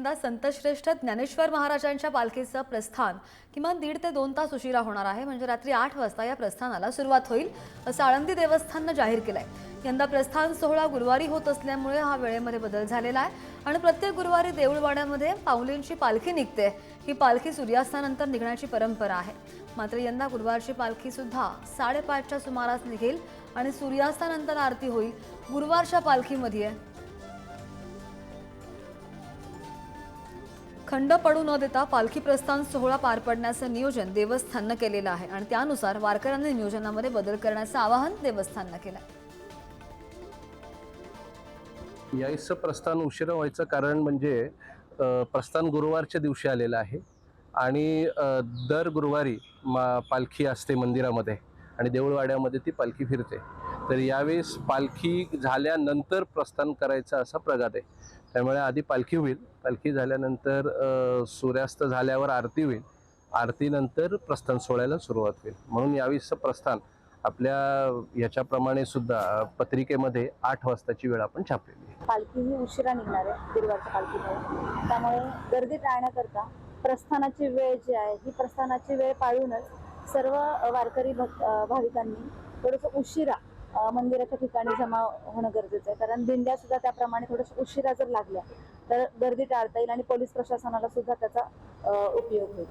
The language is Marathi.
यंदा संतश्रेष्ठ ज्ञानेश्वर महाराजांच्या पालखीचं प्रस्थान किमान 1.5 ते 2 तास उशिरा होणार आहे। म्हणजे रात्री 8 वाजता या प्रस्थानाला सुरुवात होईल असं आळंदी देवस्थाननं जाहीर केलंय। यंदा प्रस्थान सोहळा गुरुवारी होत असल्यामुळे हा वेळेमध्ये बदल झालेला आहे आणि प्रत्येक गुरुवारी देऊळवाड्यामध्ये पाऊलींची पालखी निघते। ही पालखी सूर्यास्तानंतर निघण्याची परंपरा आहे। मात्र यंदा गुरुवारची पालखी सुद्धा 5:30च्या सुमारास निघेल आणि सूर्यास्तानंतर आरती होईल। गुरुवारच्या पालखीमध्ये खंड पडू न देता पालखी प्रस्थान सोहळा पार पडण्याचं नियोजन देवस्थाननं केलेलं आहे आणि त्यानुसार वारकऱ्यांनी नियोजनामध्ये बदल करण्याचं आवाहन देवस्थाननं केलं। याचं प्रस्थान उशिरा व्हायचं कारण म्हणजे प्रस्थान गुरुवारच्या दिवशी आलेलं आहे आणि दर गुरुवारी पालखी असते मंदिरामध्ये आणि देऊळवाड्यामध्ये ती पालखी फिरते। तर यावेळेस पालखी झाल्यानंतर प्रस्थान करायचा असा प्रघात आहे। त्यामुळे आधी पालखी होईल, पालखी झाल्यानंतर सूर्यास्त झाल्यावर आरती होईल, आरतीनंतर प्रस्थान सोहळ्याला सुरुवात होईल। म्हणून यावेळेसचं प्रस्थान आपल्या याच्याप्रमाणे सुद्धा पत्रिकेमध्ये 8 वाजताची वेळ आपण छापलेली आहे। पालखी ही उशिरा निघणार आहे गुरुवारच्या पालखीमुळे, त्यामुळे गर्दी टाळण्याकरता प्रस्थानाची वेळ जी आहे ही प्रस्थानाची वेळ पाळूनच सर्व वारकरी भाविकांनी थोडंसं उशिरा मंदिराच्या ठिकाणी जमा होणं गरजेचं आहे। कारण दिंड्या सुद्धा त्याप्रमाणे थोडंसं उशिरा जर लागल्या तर गर्दी टाळता येईल आणि पोलीस प्रशासनाला सुद्धा त्याचा उपयोग होईल।